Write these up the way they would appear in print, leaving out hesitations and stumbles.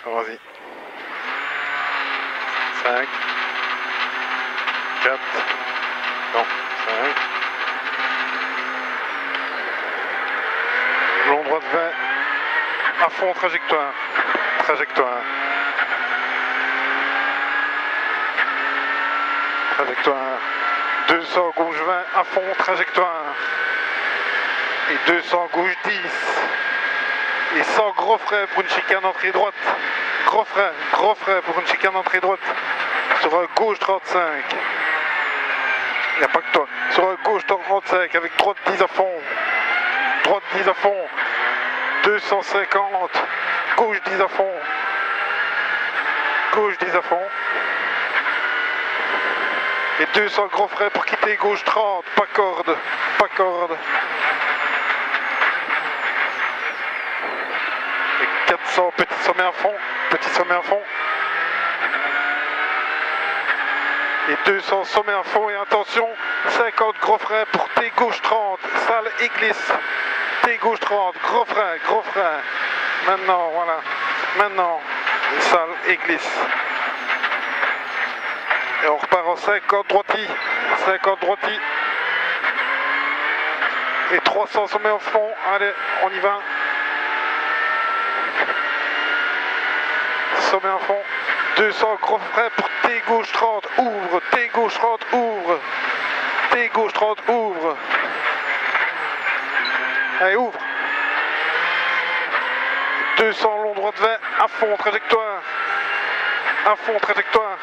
Vas-y. 5, 4, non, 5. Long droit de 20, à fond, trajectoire. Trajectoire. Trajectoire. 200 gauche 20, à fond, trajectoire. Et 200 gauche 10. Et 100 gros frais pour une chicane entrée droite. Gros frais pour une chicane entrée droite. Sur un gauche 35. Il n'y a pas que toi. Sur un gauche 35 avec droite 10 à fond. Droite 10 à fond. 250. Gauche 10 à fond. Gauche 10 à fond. Et 200 gros frais pour quitter gauche 30. Pas corde. Pas corde. Et 400 petit sommet à fond. Petit sommet à fond. Et 200 sommet à fond. Et attention, 50 gros frais pour T gauche 30. Sale et glisse. T gauche 30. Gros frais, gros frais. Maintenant, voilà. Maintenant, sale et glisse. Et on repart en 50 droiti. 50 droiti. Et 300 sommet au fond. Allez, on y va. Sommet à fond. 200 gros frais pour T gauche 30. Ouvre. T gauche 30. Ouvre. T gauche 30. Ouvre. Allez, ouvre. 200 long droit de 20. À fond, trajectoire. À fond, trajectoire.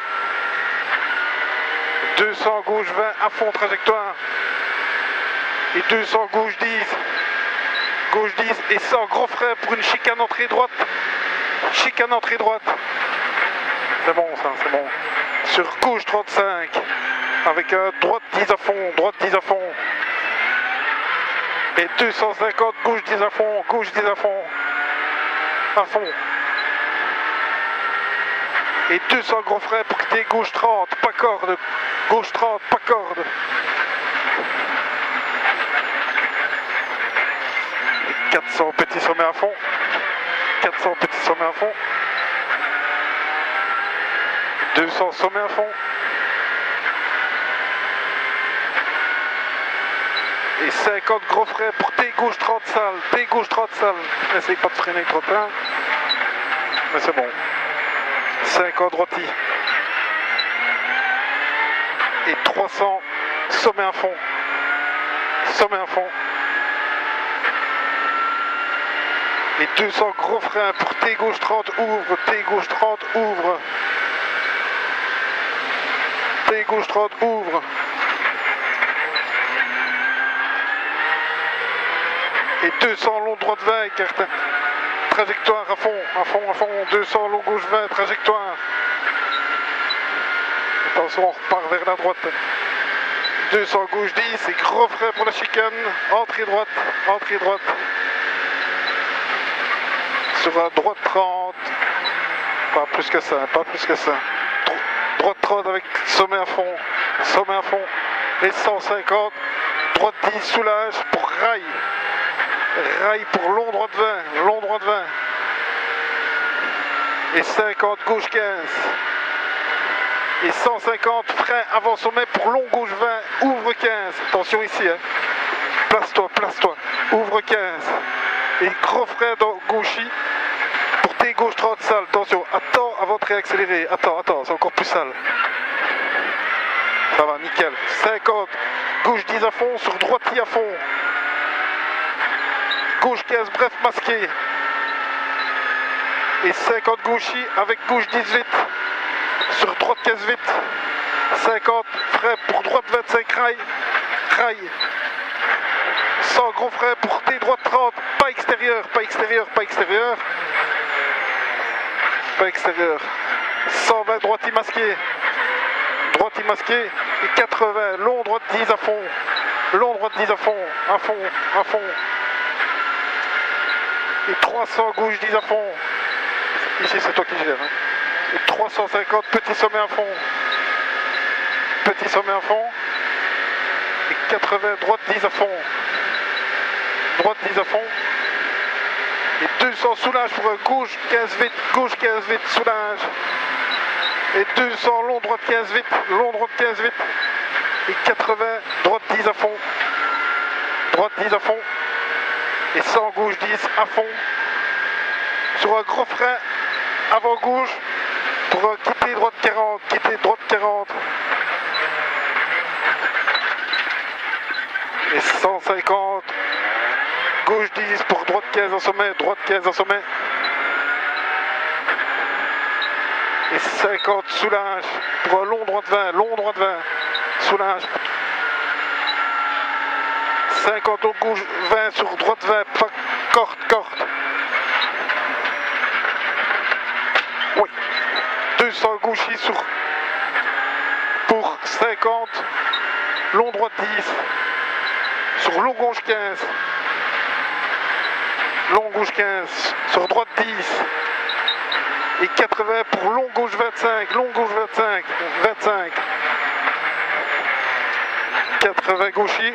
200 gauche 20 à fond trajectoire. Et 200 gauche 10. Gauche 10 et 100 gros frais pour une chicane entrée droite. Chicane entrée droite. C'est bon ça, c'est bon. Sur gauche 35. Avec droite 10 à fond, droite 10 à fond. Et 250 gauche 10 à fond, gauche 10 à fond. À fond. Et 200 gros frais pour quitter gauche 30, pas corde. Gauche 30, pas corde. Et 400 petits sommets à fond. 400 petits sommets à fond. 200 sommets à fond. Et 50 gros frais pour T gauche 30 salles. T gauche 30 salles. N'essaye pas de freiner trop tard. Mais c'est bon. 50 droiti. Et 300 sommet à fond. Sommet à fond. Et 200 gros freins pour T gauche 30 ouvre. T gauche 30 ouvre. T gauche 30 ouvre. Et 200 long droit de 20 écarte. Trajectoire à fond, à fond, à fond. 200 long gauche 20, trajectoire. Attention, on repart vers la droite. 200 gauche 10 et gros frais pour la chicane. Entrée droite, entrée droite. Sur la droite 30. Pas plus que ça, pas plus que ça. Droite 30 avec sommet à fond. Sommet à fond. Et 150. Droite 10 soulage pour rail. Rail pour long droit de 20. Long droit de 20. Et 50 gauche 15. Et 150 frein avant sommet pour long gauche 20. Ouvre 15. Attention ici. Hein. Place-toi, place-toi. Ouvre 15. Et gros frein dans gauchis pour T gauche 30 sale. Attention, attends avant de réaccélérer. Attends, attends, c'est encore plus sale. Ça va, nickel. 50. Gauche 10 à fond sur droite à fond. Gauche 15, bref, masqué. Et 50 gauchis avec gauche 18. Sur droite 15 vite. 50 frais pour droite 25 rail. Rail. 100 gros frais pour T droite 30. Pas extérieur, pas extérieur, pas extérieur. Pas extérieur. 120 droite masqué. Droite masqué. Et 80. Long droite 10 à fond. Long droite 10 à fond. À fond, à fond. Et 300 gauche 10 à fond. Ici c'est toi qui gères. Hein. Et 350 petit sommet à fond. Petit sommet à fond. Et 80 droite 10 à fond. Droite 10 à fond. Et 200 soulage pour gauche 15 vite, gauche 15 vite, soulage. Et 200 long droite 15 vite, long droite 15 vite. Et 80 droite 10 à fond, droite 10 à fond. Et 100 gauche 10 à fond. Sur un gros frein avant gauche pour quitter droite 40, quitter droite 40. Et 150 gauche 10 pour droite 15 en sommet, droite 15 en sommet. Et 50 soulage pour un long droite 20, long droite 20, soulage. 50 au gauche 20 sur droite 20, pas corde, corde. Oui. 200 gauche sur pour 50, long droite 10, sur long gauche 15, long gauche 15, sur droite 10, et 80 pour long gauche 25, long gauche 25, 25, 80 gauchis,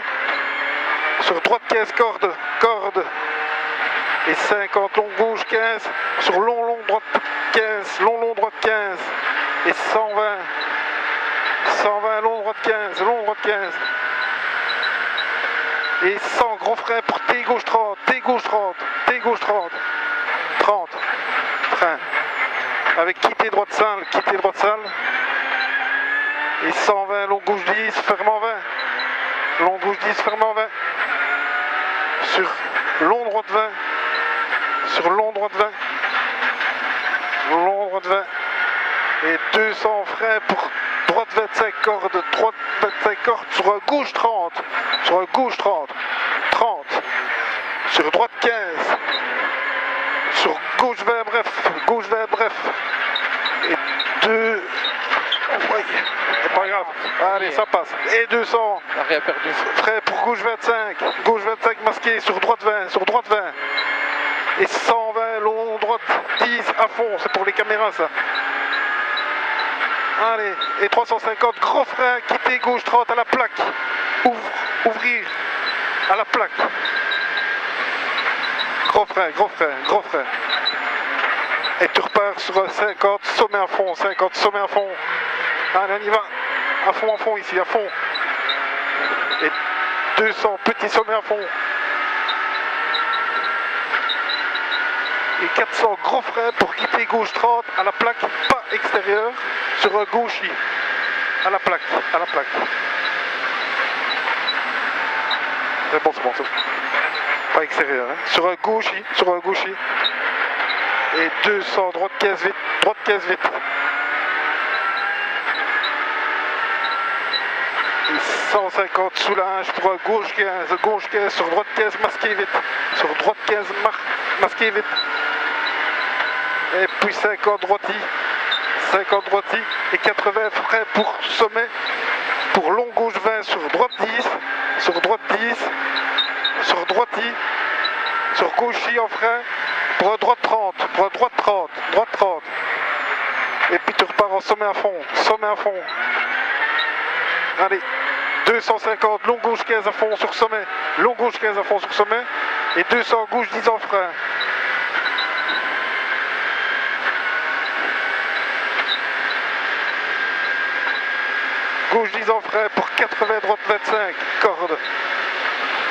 sur droite 15 corde, corde, et 50 long gauche 15, sur long droite 15, long droite 15, et 120, 120 long droite 15, long droite 15, et 100 gros frein pour T gauche 30, T gauche 30, T gauche 30, 30, frein, avec quitter droite salle, et 120 long gauche 10, ferme en 20, long gauche 10, ferme en 20, sur long droite 20, sur long droite 20, long droite 20, et 200 freins pour droite 25 cordes, droite 25 cordes, sur un gauche 30, sur un gauche 30, 30, sur droite 15, sur gauche 20 bref, gauche 20 bref, et 2, ouais, c'est pas grave, allez ça passe, et 200, rien perdu. Frein pour gauche 25 masqué, sur droite 20, sur droite 20, et 120 long droite 10 à fond, c'est pour les caméras ça. Allez, et 350 gros frein, quitter gauche 30 à la plaque, ouvrir à la plaque. Gros frein, gros frein, gros frein. Et tu repars sur 50 sommet à fond, 50 sommet à fond. Allez, on y va, à fond ici, à fond. Et 200 petits sommets à fond. Et 400 gros freins pour quitter gauche 30 à la plaque, pas extérieure, sur un gauchis, à la plaque, à la plaque. C'est bon, c'est bon, c'est bon. Pas extérieur, hein. Sur un gauchis, et 200 droite 15 vite, droite 15 vite. Et 150 soulage pour un gauche 15 sur droite 15 masqué vite, sur droite 15 masqué vite. Et puis 50 droiti, et 80 frein pour sommet, pour long gauche 20 sur droite 10, sur droite 10, sur droiti, sur gauchis en frein, pour un droite 30, pour un droite 30, droite 30. Et puis tu repars en sommet à fond, sommet à fond. Allez, 250, long gauche 15 à fond sur sommet, long gauche 15 à fond sur sommet, et 200 gauche 10 en frein. Gauche 10 en frein pour 80 droite 25, corde,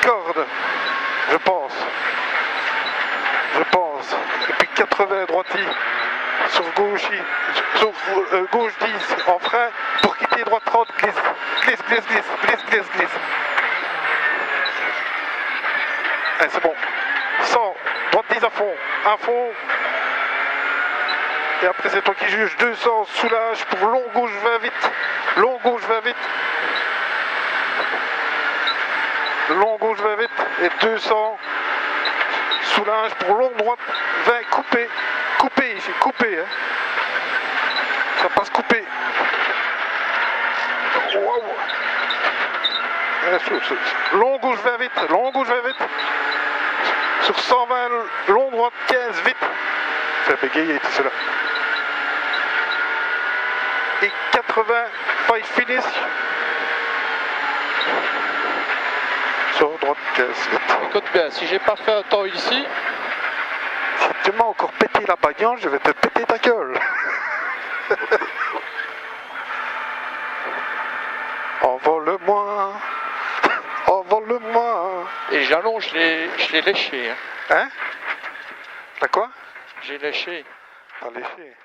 corde, je pense, et puis 80 droiti sur gauche 10 en frein pour quitter droite 30, glisse. Allez, c'est bon, 100, droite 10 à fond, et après c'est toi qui juges. 200 soulage pour long gauche 20 vite, long gauche 20 vite, long gauche 20 vite, et 200 soulage pour long droite 20 coupé, ici, coupé, hein. Ça passe coupé. Wow. Long gauche 20 vite, sur 120 long droite 15 vite. Ça fait bégayer tout cela. Et 80 five finish sur droite 15 vite. Écoute bien, si j'ai pas fait un temps ici, Si tu m'as encore pété la bagnole, je vais te péter ta gueule. Envole-moi, envole-moi. Et le jalon, je l'ai léché. Hein. Hein? T'as quoi? J'ai léché. T'as léché.